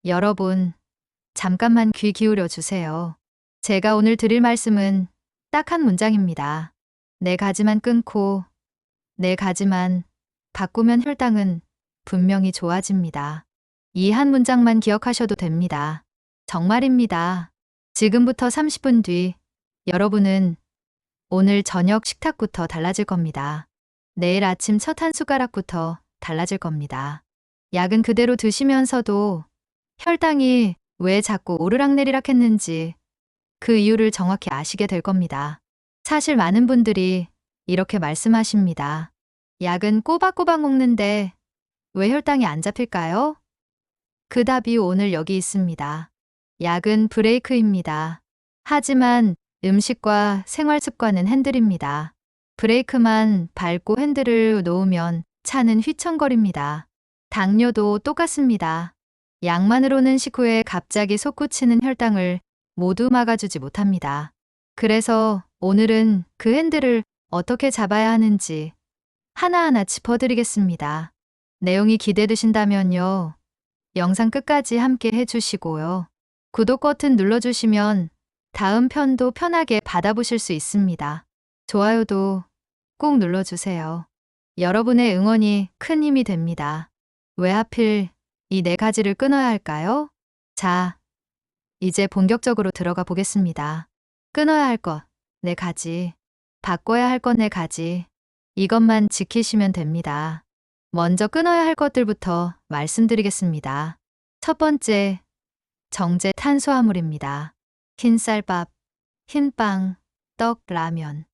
여러분, 잠깐만 귀 기울여 주세요. 제가 오늘 드릴 말씀은 딱 한 문장입니다. 네 가지만 끊고 네 가지만 바꾸면 혈당은 분명히 좋아집니다. 이 한 문장만 기억하셔도 됩니다. 정말입니다. 지금부터 30분 뒤 여러분은 오늘 저녁 식탁부터 달라질 겁니다. 내일 아침 첫 한 숟가락부터 달라질 겁니다. 약은 그대로 드시면서도 혈당이 왜 자꾸 오르락내리락 했는지 그 이유를 정확히 아시게 될 겁니다. 사실 많은 분들이 이렇게 말씀하십니다. 약은 꼬박꼬박 먹는데 왜 혈당이 안 잡힐까요? 그 답이 오늘 여기 있습니다. 약은 브레이크입니다. 하지만 음식과 생활 습관은 핸들입니다. 브레이크만 밟고 핸들을 놓으면 차는 휘청거립니다. 당뇨도 똑같습니다. 약만으로는 식후에 갑자기 솟구치는 혈당을 모두 막아주지 못합니다. 그래서 오늘은 그 핸들을 어떻게 잡아야 하는지 하나하나 짚어드리겠습니다. 내용이 기대되신다면요. 영상 끝까지 함께 해주시고요. 구독 버튼 눌러주시면 다음 편도 편하게 받아보실 수 있습니다. 좋아요도 꼭 눌러주세요. 여러분의 응원이 큰 힘이 됩니다. 왜 하필 이 네 가지를 끊어야 할까요? 자, 이제 본격적으로 들어가 보겠습니다. 끊어야 할 것, 네 가지. 바꿔야 할 것, 네 가지. 이것만 지키시면 됩니다. 먼저 끊어야 할 것들부터 말씀드리겠습니다. 첫 번째, 정제 탄수화물입니다. 흰쌀밥, 흰빵, 떡, 라면.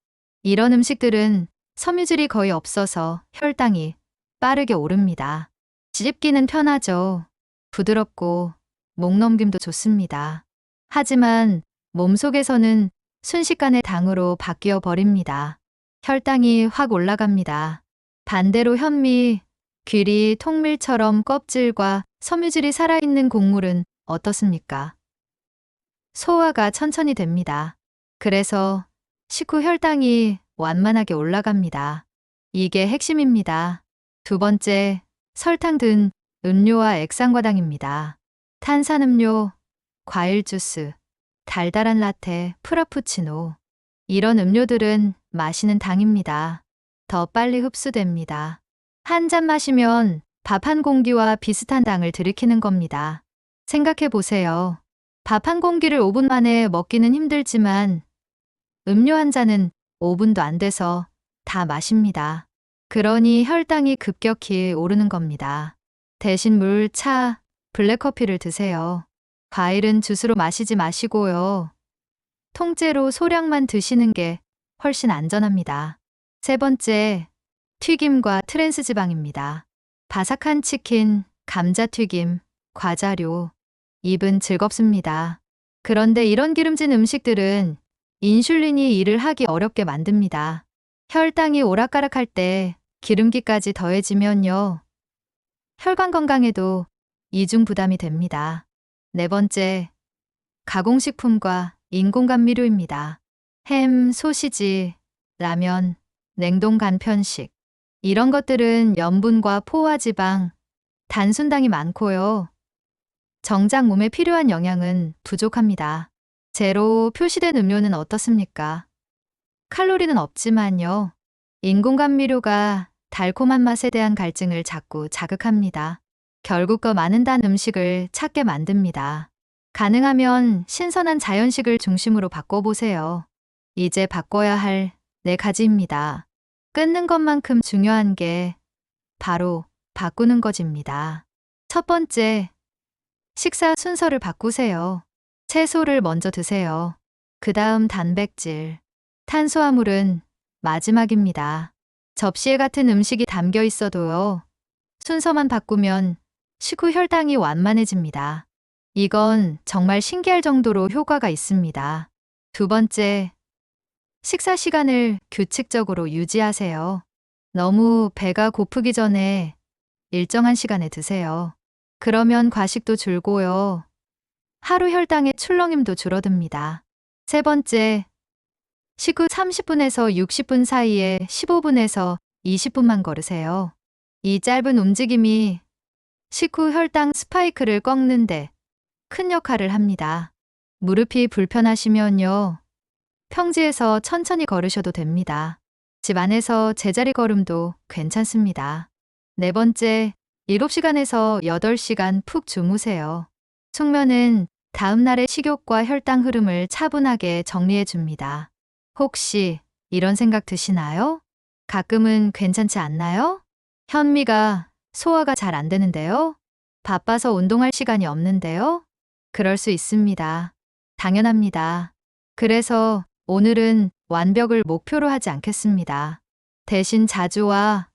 이런 음식들은 섬유질이 거의 없어서 혈당이 빠르게 오릅니다. 씹기는 편하죠. 부드럽고 목 넘김도 좋습니다. 하지만 몸속에서는 순식간에 당으로 바뀌어 버립니다. 혈당이 확 올라갑니다. 반대로 현미, 귀리, 통밀처럼 껍질과 섬유질이 살아있는 곡물은 어떻습니까? 소화가 천천히 됩니다. 그래서 식후 혈당이 완만하게 올라갑니다. 이게 핵심입니다. 두 번째, 설탕 든 음료와 액상과당입니다. 탄산음료, 과일 주스, 달달한 라테, 프라푸치노. 이런 음료들은 마시는 당입니다. 더 빨리 흡수됩니다. 한 잔 마시면 밥 한 공기와 비슷한 당을 들이키는 겁니다. 생각해 보세요. 밥 한 공기를 5분 만에 먹기는 힘들지만 음료 한 잔은 5분도 안 돼서 다 마십니다. 그러니 혈당이 급격히 오르는 겁니다. 대신 물, 차, 블랙커피를 드세요. 과일은 주스로 마시지 마시고요. 통째로 소량만 드시는 게 훨씬 안전합니다. 세 번째, 튀김과 트랜스 지방입니다. 바삭한 치킨, 감자튀김, 과자류. 입은 즐겁습니다. 그런데 이런 기름진 음식들은 인슐린이 일을 하기 어렵게 만듭니다. 혈당이 오락가락할 때 기름기까지 더해지면요. 혈관 건강에도 이중 부담이 됩니다. 네 번째, 가공식품과 인공감미료입니다. 햄, 소시지, 라면, 냉동 간편식. 이런 것들은 염분과 포화지방, 단순당이 많고요. 정작 몸에 필요한 영양은 부족합니다. 제로 표시된 음료는 어떻습니까? 칼로리는 없지만요. 인공감미료가 달콤한 맛에 대한 갈증을 자꾸 자극합니다. 결국 더 많은 단 음식을 찾게 만듭니다. 가능하면 신선한 자연식을 중심으로 바꿔보세요. 이제 바꿔야 할 네 가지입니다. 끊는 것만큼 중요한 게 바로 바꾸는 것입니다. 첫 번째, 식사 순서를 바꾸세요. 채소를 먼저 드세요. 그 다음 단백질, 탄수화물은 마지막입니다. 접시에 같은 음식이 담겨 있어도요. 순서만 바꾸면 식후 혈당이 완만해집니다. 이건 정말 신기할 정도로 효과가 있습니다. 두 번째, 식사 시간을 규칙적으로 유지하세요. 너무 배가 고프기 전에 일정한 시간에 드세요. 그러면 과식도 줄고요. 하루 혈당의 출렁임도 줄어듭니다. 세 번째, 식후 30분에서 60분 사이에 15분에서 20분만 걸으세요. 이 짧은 움직임이 식후 혈당 스파이크를 꺾는데 큰 역할을 합니다. 무릎이 불편하시면요. 평지에서 천천히 걸으셔도 됩니다. 집 안에서 제자리 걸음도 괜찮습니다. 네 번째, 7시간에서 8시간 푹 주무세요. 숙면은 다음 날의 식욕과 혈당 흐름을 차분하게 정리해 줍니다. 혹시 이런 생각 드시나요? 가끔은 괜찮지 않나요? 현미가 소화가 잘 안 되는데요? 바빠서 운동할 시간이 없는데요? 그럴 수 있습니다. 당연합니다. 그래서 오늘은 완벽을 목표로 하지 않겠습니다. 대신 자주와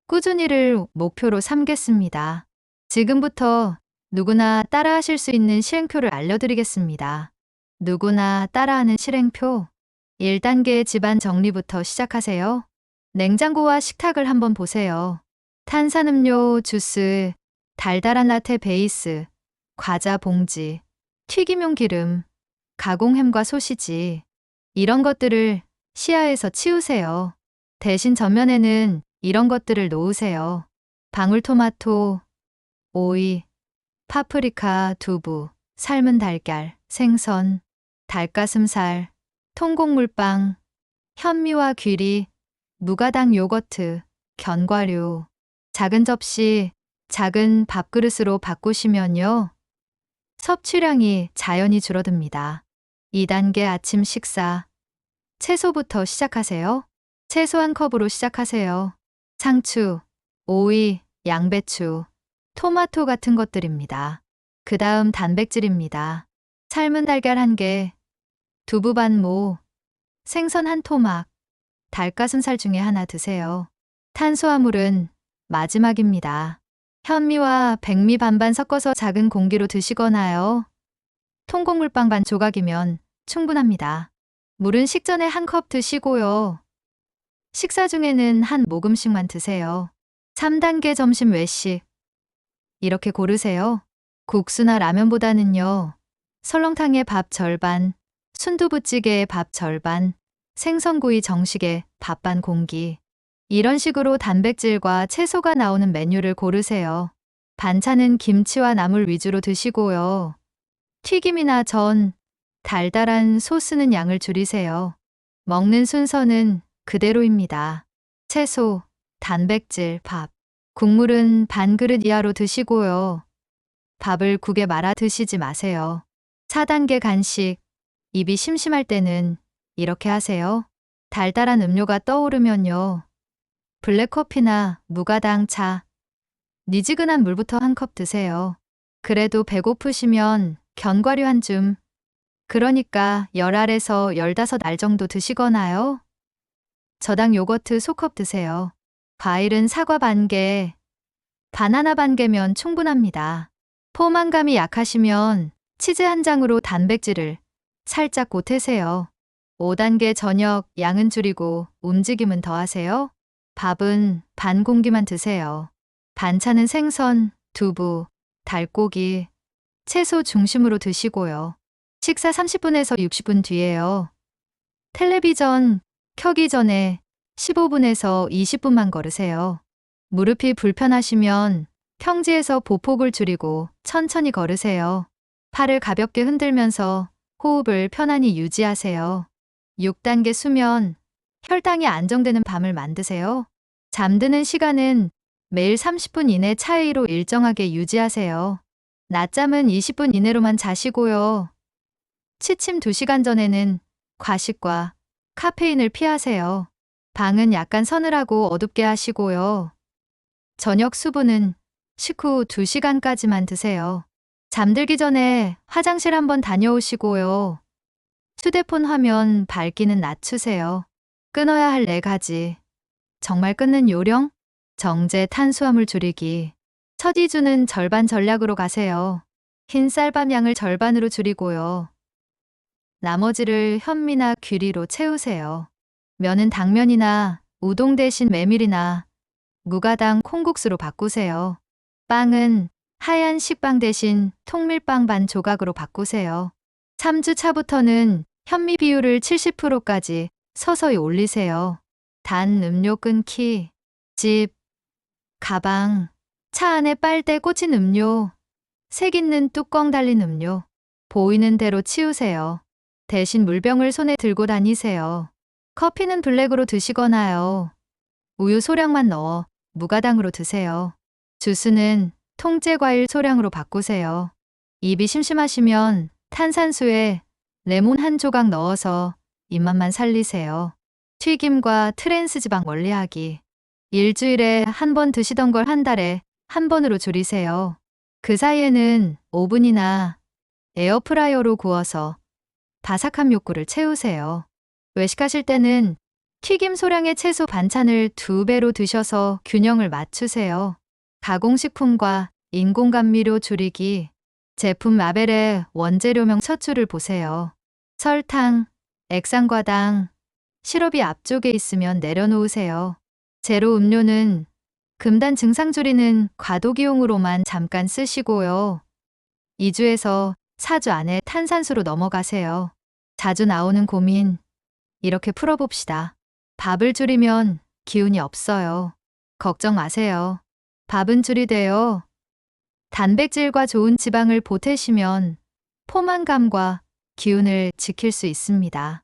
꾸준히를 목표로 삼겠습니다. 지금부터 누구나 따라하실 수 있는 실행표를 알려드리겠습니다. 누구나 따라하는 실행표. 1단계 집안 정리부터 시작하세요. 냉장고와 식탁을 한번 보세요. 탄산음료, 주스, 달달한 라테 베이스, 과자 봉지, 튀김용 기름, 가공햄과 소시지, 이런 것들을 시야에서 치우세요. 대신 전면에는 이런 것들을 놓으세요. 방울토마토, 오이, 파프리카, 두부, 삶은 달걀, 생선, 닭가슴살, 통곡물빵, 현미와 귀리, 무가당 요거트, 견과류, 작은 접시, 작은 밥그릇으로 바꾸시면요. 섭취량이 자연히 줄어듭니다. 2단계 아침 식사. 채소부터 시작하세요. 채소 한 컵으로 시작하세요. 상추, 오이, 양배추, 토마토 같은 것들입니다. 그 다음 단백질입니다. 삶은 달걀 1개, 두부 반모, 생선 1토막, 닭가슴살 중에 하나 드세요. 탄수화물은 마지막입니다. 현미와 백미 반반 섞어서 작은 공기로 드시거나요. 통곡물빵 반 조각이면 충분합니다. 물은 식전에 1컵 드시고요. 식사 중에는 한 모금씩만 드세요. 3단계 점심 외식. 이렇게 고르세요. 국수나 라면보다는요. 설렁탕에 밥 절반, 순두부찌개에 밥 절반, 생선구이 정식에 밥 반 공기. 이런 식으로 단백질과 채소가 나오는 메뉴를 고르세요. 반찬은 김치와 나물 위주로 드시고요. 튀김이나 전, 달달한 소스는 양을 줄이세요. 먹는 순서는 그대로입니다. 채소, 단백질, 밥. 국물은 반 그릇 이하로 드시고요. 밥을 국에 말아 드시지 마세요. 4단계 간식. 입이 심심할 때는 이렇게 하세요. 달달한 음료가 떠오르면요. 블랙커피나 무가당 차, 미지근한 물부터 1컵 드세요. 그래도 배고프시면 견과류 한 줌, 그러니까 10알에서 15알 정도 드시거나요. 저당 요거트 소컵 드세요. 과일은 사과 반 개, 바나나 반 개면 충분합니다. 포만감이 약하시면 치즈 한 장으로 단백질을 살짝 보태세요. 5단계 저녁 양은 줄이고 움직임은 더하세요. 밥은 반 공기만 드세요. 반찬은 생선, 두부, 달고기, 채소 중심으로 드시고요. 식사 30분에서 60분 뒤에요. 텔레비전 켜기 전에 15분에서 20분만 걸으세요. 무릎이 불편하시면 평지에서 보폭을 줄이고 천천히 걸으세요. 팔을 가볍게 흔들면서 호흡을 편안히 유지하세요. 6단계 수면. 혈당이 안정되는 밤을 만드세요. 잠드는 시간은 매일 30분 이내 차이로 일정하게 유지하세요. 낮잠은 20분 이내로만 자시고요. 취침 2시간 전에는 과식과 카페인을 피하세요. 방은 약간 서늘하고 어둡게 하시고요. 저녁 수분은 식후 2시간까지만 드세요. 잠들기 전에 화장실 한번 다녀오시고요. 휴대폰 화면 밝기는 낮추세요. 끊어야 할 4가지. 정말 끊는 요령? 정제 탄수화물 줄이기. 첫 2주는 절반 전략으로 가세요. 흰 쌀밥 양을 절반으로 줄이고요. 나머지를 현미나 귀리로 채우세요. 면은 당면이나 우동 대신 메밀이나 무가당 콩국수로 바꾸세요. 빵은 하얀 식빵 대신 통밀빵 반 조각으로 바꾸세요. 3주 차부터는 현미 비율을 70%까지 서서히 올리세요. 단 음료 끊기. 집, 가방, 차 안에 빨대 꽂힌 음료, 색 있는 뚜껑 달린 음료. 보이는 대로 치우세요. 대신 물병을 손에 들고 다니세요. 커피는 블랙으로 드시거나요. 우유 소량만 넣어 무가당으로 드세요. 주스는 통째 과일 소량으로 바꾸세요. 입이 심심하시면 탄산수에 레몬 한 조각 넣어서 입맛만 살리세요. 튀김과 트랜스 지방 멀리하기. 일주일에 한 번 드시던 걸 한 달에 한 번으로 줄이세요. 그 사이에는 오븐이나 에어프라이어로 구워서 바삭함 욕구를 채우세요. 외식하실 때는 튀김 소량의 채소 반찬을 2배로 드셔서 균형을 맞추세요. 가공식품과 인공감미료 줄이기. 제품 라벨의 원재료명 첫 줄을 보세요. 설탕, 액상과당, 시럽이 앞쪽에 있으면 내려놓으세요. 제로 음료는 금단 증상 줄이는 과도기용으로만 잠깐 쓰시고요. 2주에서 4주 안에 탄산수로 넘어가세요. 자주 나오는 고민, 이렇게 풀어봅시다. 밥을 줄이면 기운이 없어요. 걱정 마세요. 밥은 줄이되어 단백질과 좋은 지방을 보태시면 포만감과 기운을 지킬 수 있습니다.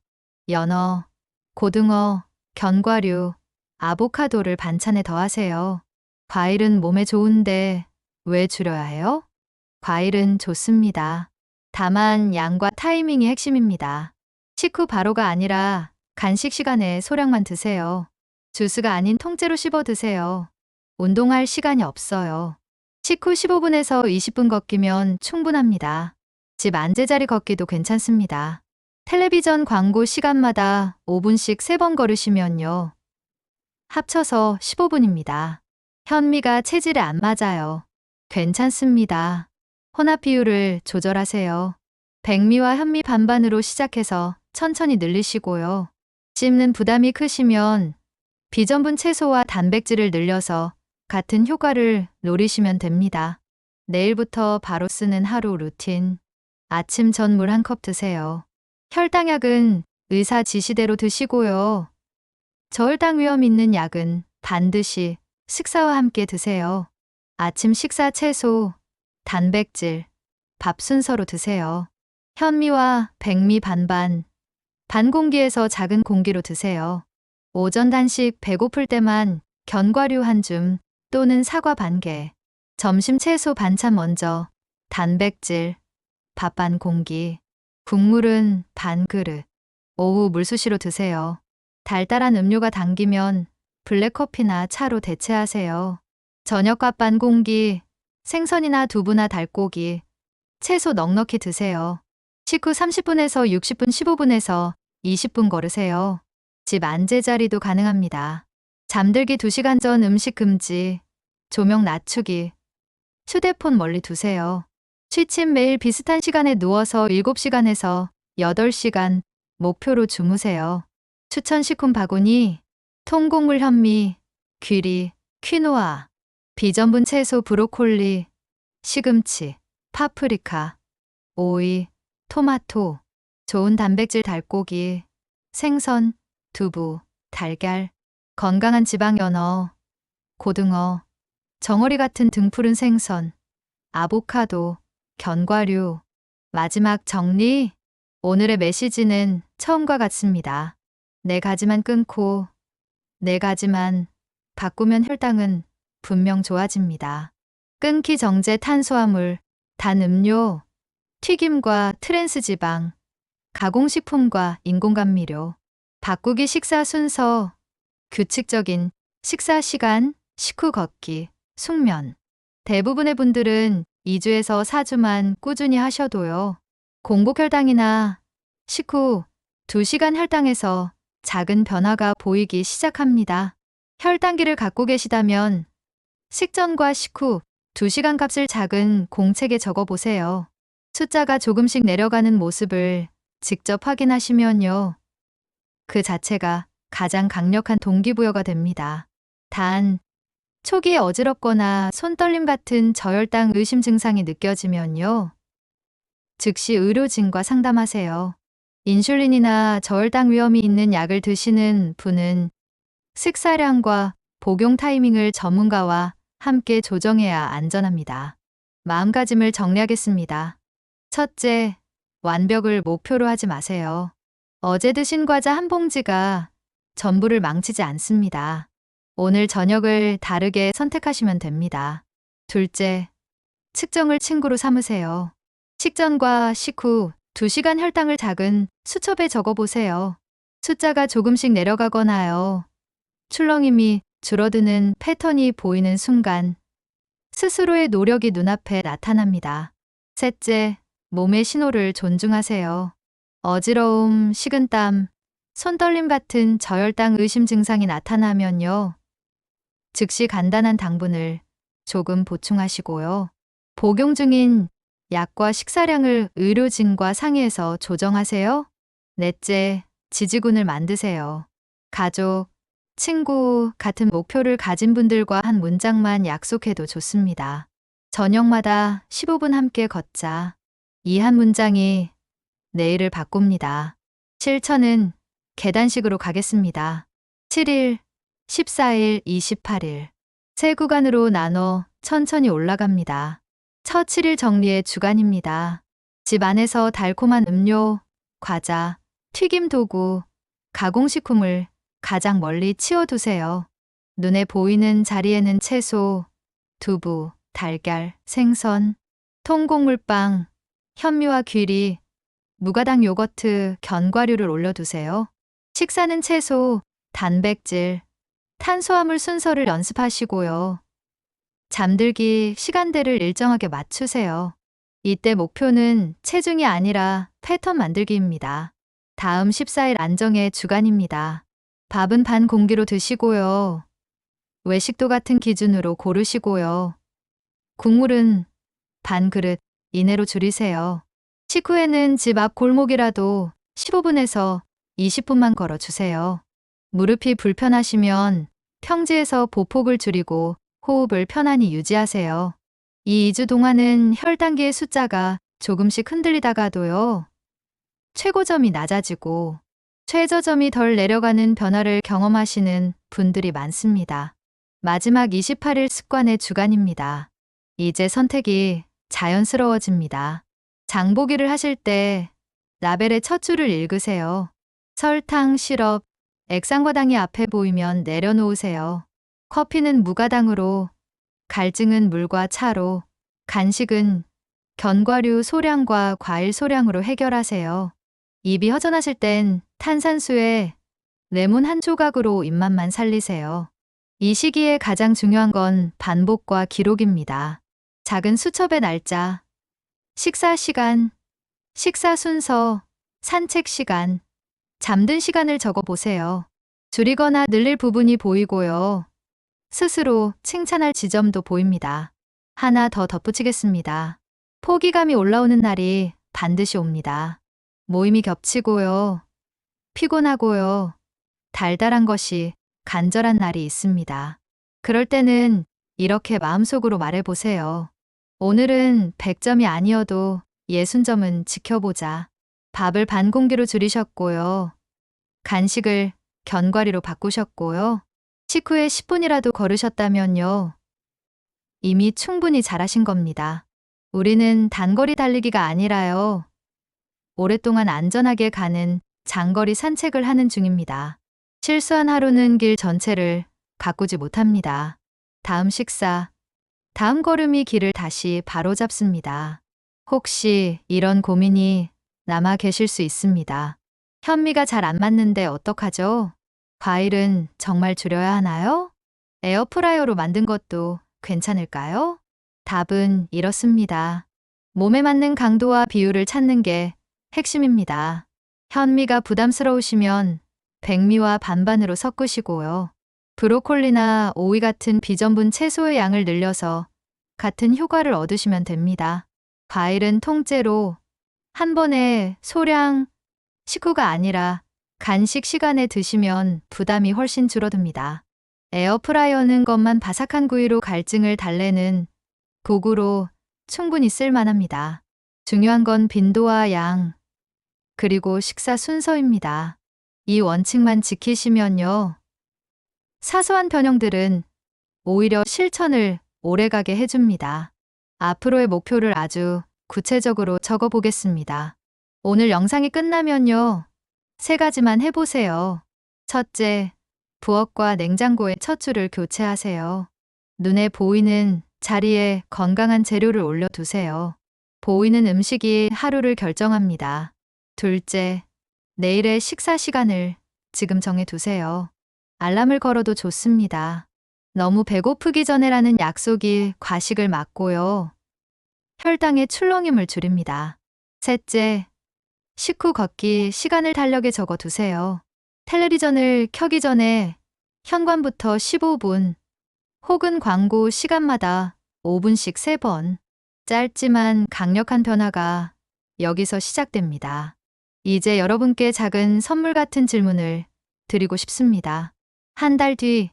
연어, 고등어, 견과류, 아보카도를 반찬에 더하세요. 과일은 몸에 좋은데 왜 줄여야 해요? 과일은 좋습니다. 다만 양과 타이밍이 핵심입니다. 식후 바로가 아니라 간식 시간에 소량만 드세요. 주스가 아닌 통째로 씹어 드세요. 운동할 시간이 없어요. 식후 15분에서 20분 걷기면 충분합니다. 집 안제자리 걷기도 괜찮습니다. 텔레비전 광고 시간마다 5분씩 3번 걸으시면요. 합쳐서 15분입니다. 현미가 체질에 안 맞아요. 괜찮습니다. 혼합 비율을 조절하세요. 백미와 현미 반반으로 시작해서 천천히 늘리시고요. 씹는 부담이 크시면 비전분 채소와 단백질을 늘려서 같은 효과를 노리시면 됩니다. 내일부터 바로 쓰는 하루 루틴. 아침 전 물 1컵 드세요. 혈당약은 의사 지시대로 드시고요. 저혈당 위험 있는 약은 반드시 식사와 함께 드세요. 아침 식사 채소, 단백질, 밥 순서로 드세요. 현미와 백미 반반, 반 공기에서 작은 공기로 드세요. 오전 단식 배고플 때만 견과류 한 줌 또는 사과 반 개. 점심 채소 반찬 먼저, 단백질, 밥 반 공기, 국물은 반 그릇. 오후 물수시로 드세요. 달달한 음료가 당기면 블랙커피나 차로 대체하세요. 저녁밥 반 공기, 생선이나 두부나 달고기, 채소 넉넉히 드세요. 식후 30분에서 60분, 15분에서 20분 걸으세요. 집 안제자리도 가능합니다. 잠들기 2시간 전 음식 금지, 조명 낮추기, 휴대폰 멀리 두세요. 취침 매일 비슷한 시간에 누워서 7시간에서 8시간 목표로 주무세요. 추천 식품 바구니, 통곡물 현미, 귀리, 퀴노아, 비전분 채소 브로콜리, 시금치, 파프리카, 오이, 토마토, 좋은 단백질 달고기, 생선, 두부, 달걀, 건강한 지방 연어, 고등어, 정어리 같은 등푸른 생선, 아보카도, 견과류. 마지막 정리. 오늘의 메시지는 처음과 같습니다. 4가지만 끊고 4가지만 바꾸면 혈당은 분명 좋아집니다. 끊기 정제 탄수화물, 단 음료, 튀김과 트랜스 지방, 가공식품과 인공감미료. 바꾸기 식사 순서, 규칙적인 식사 시간, 식후 걷기, 숙면. 대부분의 분들은 2주에서 4주만 꾸준히 하셔도요. 공복혈당이나 식후 2시간 혈당에서 작은 변화가 보이기 시작합니다. 혈당기를 갖고 계시다면 식전과 식후 2시간 값을 작은 공책에 적어보세요. 숫자가 조금씩 내려가는 모습을 직접 확인하시면요. 그 자체가 가장 강력한 동기부여가 됩니다. 단, 초기에 어지럽거나 손떨림 같은 저혈당 의심 증상이 느껴지면요. 즉시 의료진과 상담하세요. 인슐린이나 저혈당 위험이 있는 약을 드시는 분은 식사량과 복용 타이밍을 전문가와 함께 조정해야 안전합니다. 마음가짐을 정리하겠습니다. 첫째, 완벽을 목표로 하지 마세요. 어제 드신 과자 한 봉지가 전부를 망치지 않습니다. 오늘 저녁을 다르게 선택하시면 됩니다. 둘째, 측정을 친구로 삼으세요. 식전과 식후 2시간 혈당을 작은 수첩에 적어보세요. 숫자가 조금씩 내려가거나요. 출렁임이 줄어드는 패턴이 보이는 순간 스스로의 노력이 눈앞에 나타납니다. 셋째, 몸의 신호를 존중하세요. 어지러움, 식은땀, 손떨림 같은 저혈당 의심 증상이 나타나면요. 즉시 간단한 당분을 조금 보충하시고요. 복용 중인 약과 식사량을 의료진과 상의해서 조정하세요. 넷째, 지지군을 만드세요. 가족, 친구 같은 목표를 가진 분들과 한 문장만 약속해도 좋습니다. 저녁마다 15분 함께 걷자. 이 한 문장이 내일을 바꿉니다. 실천은 계단식으로 가겠습니다. 7일, 14일, 28일. 세 구간으로 나눠 천천히 올라갑니다. 첫 7일 정리의 주간입니다. 집 안에서 달콤한 음료, 과자, 튀김 도구, 가공식품을 가장 멀리 치워두세요. 눈에 보이는 자리에는 채소, 두부, 달걀, 생선, 통곡물빵, 현미와 귀리, 무가당 요거트, 견과류를 올려두세요. 식사는 채소, 단백질, 탄수화물 순서를 연습하시고요. 잠들기 시간대를 일정하게 맞추세요. 이때 목표는 체중이 아니라 패턴 만들기입니다. 다음 14일 안정의 주간입니다. 밥은 반 공기로 드시고요. 외식도 같은 기준으로 고르시고요. 국물은 반 그릇 이내로 줄이세요. 식후에는 집 앞 골목이라도 15분에서 20분만 걸어주세요. 무릎이 불편하시면 평지에서 보폭을 줄이고 호흡을 편안히 유지하세요. 이 2주 동안은 혈당계의 숫자가 조금씩 흔들리다가도요. 최고점이 낮아지고 최저점이 덜 내려가는 변화를 경험하시는 분들이 많습니다. 마지막 28일 습관의 주간입니다. 이제 선택이 자연스러워집니다. 장보기를 하실 때 라벨의 첫 줄을 읽으세요. 설탕, 시럽, 액상과당이 앞에 보이면 내려놓으세요. 커피는 무가당으로, 갈증은 물과 차로, 간식은 견과류 소량과 과일 소량으로 해결하세요. 입이 허전하실 땐 탄산수에 레몬 한 조각으로 입맛만 살리세요. 이 시기에 가장 중요한 건 반복과 기록입니다. 작은 수첩의 날짜, 식사 시간, 식사 순서, 산책 시간, 잠든 시간을 적어보세요. 줄이거나 늘릴 부분이 보이고요. 스스로 칭찬할 지점도 보입니다. 하나 더 덧붙이겠습니다. 포기감이 올라오는 날이 반드시 옵니다. 모임이 겹치고요. 피곤하고요. 달달한 것이 간절한 날이 있습니다. 그럴 때는 이렇게 마음속으로 말해보세요. 오늘은 100점이 아니어도 60점은 지켜보자. 밥을 반 공기로 줄이셨고요. 간식을 견과류로 바꾸셨고요. 식후에 10분이라도 걸으셨다면요. 이미 충분히 잘하신 겁니다. 우리는 단거리 달리기가 아니라요. 오랫동안 안전하게 가는 장거리 산책을 하는 중입니다. 실수한 하루는 길 전체를 바꾸지 못합니다. 다음 식사, 다음 걸음이 길을 다시 바로잡습니다. 혹시 이런 고민이 남아 계실 수 있습니다. 현미가 잘 안 맞는데 어떡하죠? 과일은 정말 줄여야 하나요? 에어프라이어로 만든 것도 괜찮을까요? 답은 이렇습니다. 몸에 맞는 강도와 비율을 찾는 게 핵심입니다. 현미가 부담스러우시면 백미와 반반으로 섞으시고요. 브로콜리나 오이 같은 비전분 채소의 양을 늘려서 같은 효과를 얻으시면 됩니다. 과일은 통째로 한 번에 소량 식후가 아니라 간식 시간에 드시면 부담이 훨씬 줄어듭니다. 에어프라이어는 것만 바삭한 구이로 갈증을 달래는 도구로 충분히 쓸만합니다. 중요한 건 빈도와 양, 그리고 식사 순서입니다. 이 원칙만 지키시면요. 사소한 변형들은 오히려 실천을 오래가게 해줍니다. 앞으로의 목표를 아주 구체적으로 적어 보겠습니다. 오늘 영상이 끝나면요. 3가지만 해보세요. 첫째, 부엌과 냉장고의 첫 줄을 교체하세요. 눈에 보이는 자리에 건강한 재료를 올려두세요. 보이는 음식이 하루를 결정합니다. 둘째, 내일의 식사 시간을 지금 정해두세요. 알람을 걸어도 좋습니다. 너무 배고프기 전에라는 약속이 과식을 막고요. 혈당의 출렁임을 줄입니다. 셋째, 식후 걷기 시간을 달력에 적어두세요. 텔레비전을 켜기 전에 현관부터 15분 혹은 광고 시간마다 5분씩 3번. 짧지만 강력한 변화가 여기서 시작됩니다. 이제 여러분께 작은 선물 같은 질문을 드리고 싶습니다. 한 달 뒤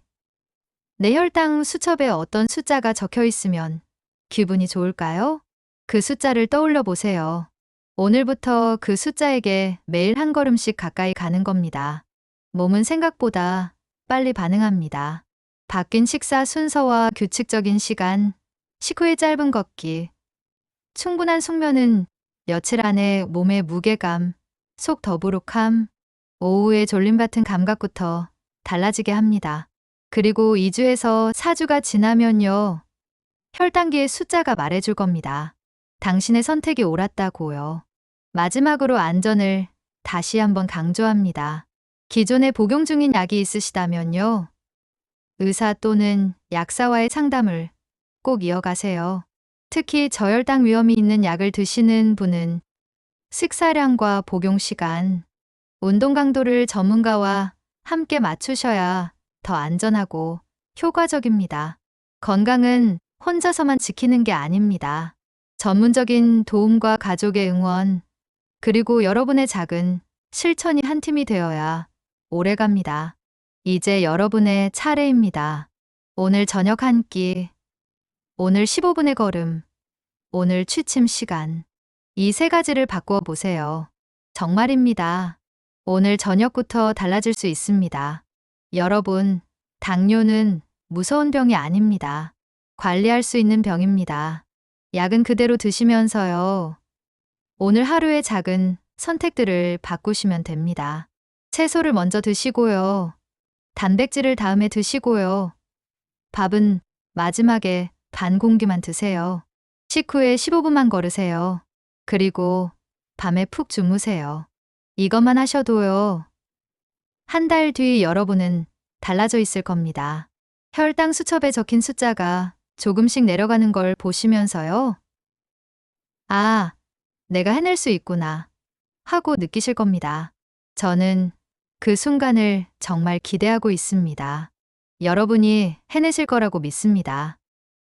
내 혈당 수첩에 어떤 숫자가 적혀 있으면 기분이 좋을까요? 그 숫자를 떠올려 보세요. 오늘부터 그 숫자에게 매일 한 걸음씩 가까이 가는 겁니다. 몸은 생각보다 빨리 반응합니다. 바뀐 식사 순서와 규칙적인 시간, 식후의 짧은 걷기, 충분한 숙면은 며칠 안에 몸의 무게감, 속 더부룩함, 오후의 졸림 같은 감각부터 달라지게 합니다. 그리고 2주에서 4주가 지나면요. 혈당계의 숫자가 말해줄 겁니다. 당신의 선택이 옳았다고요. 마지막으로 안전을 다시 한번 강조합니다. 기존에 복용 중인 약이 있으시다면요. 의사 또는 약사와의 상담을 꼭 이어가세요. 특히 저혈당 위험이 있는 약을 드시는 분은 식사량과 복용 시간, 운동 강도를 전문가와 함께 맞추셔야 더 안전하고 효과적입니다. 건강은 혼자서만 지키는 게 아닙니다. 전문적인 도움과 가족의 응원, 그리고 여러분의 작은 실천이 한 팀이 되어야 오래갑니다. 이제 여러분의 차례입니다. 오늘 저녁 한 끼, 오늘 15분의 걸음, 오늘 취침 시간. 이 3가지를 바꾸어 보세요. 정말입니다. 오늘 저녁부터 달라질 수 있습니다. 여러분, 당뇨는 무서운 병이 아닙니다. 관리할 수 있는 병입니다. 약은 그대로 드시면서요. 오늘 하루의 작은 선택들을 바꾸시면 됩니다. 채소를 먼저 드시고요. 단백질을 다음에 드시고요. 밥은 마지막에 반 공기만 드세요. 식후에 15분만 걸으세요. 그리고 밤에 푹 주무세요. 이것만 하셔도요. 한 달 뒤 여러분은 달라져 있을 겁니다. 혈당 수첩에 적힌 숫자가 조금씩 내려가는 걸 보시면서요. 아, 내가 해낼 수 있구나 하고 느끼실 겁니다. 저는 그 순간을 정말 기대하고 있습니다. 여러분이 해내실 거라고 믿습니다.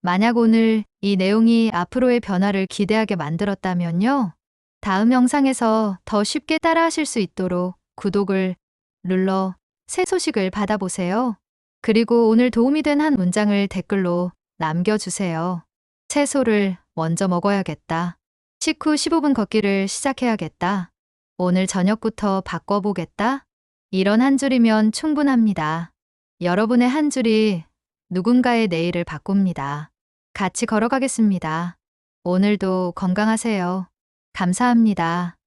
만약 오늘 이 내용이 앞으로의 변화를 기대하게 만들었다면요. 다음 영상에서 더 쉽게 따라하실 수 있도록 구독을 눌러 새 소식을 받아보세요. 그리고 오늘 도움이 된 한 문장을 댓글로 남겨주세요. 채소를 먼저 먹어야겠다. 식후 15분 걷기를 시작해야겠다. 오늘 저녁부터 바꿔보겠다. 이런 한 줄이면 충분합니다. 여러분의 한 줄이 누군가의 내일을 바꿉니다. 같이 걸어가겠습니다. 오늘도 건강하세요. 감사합니다.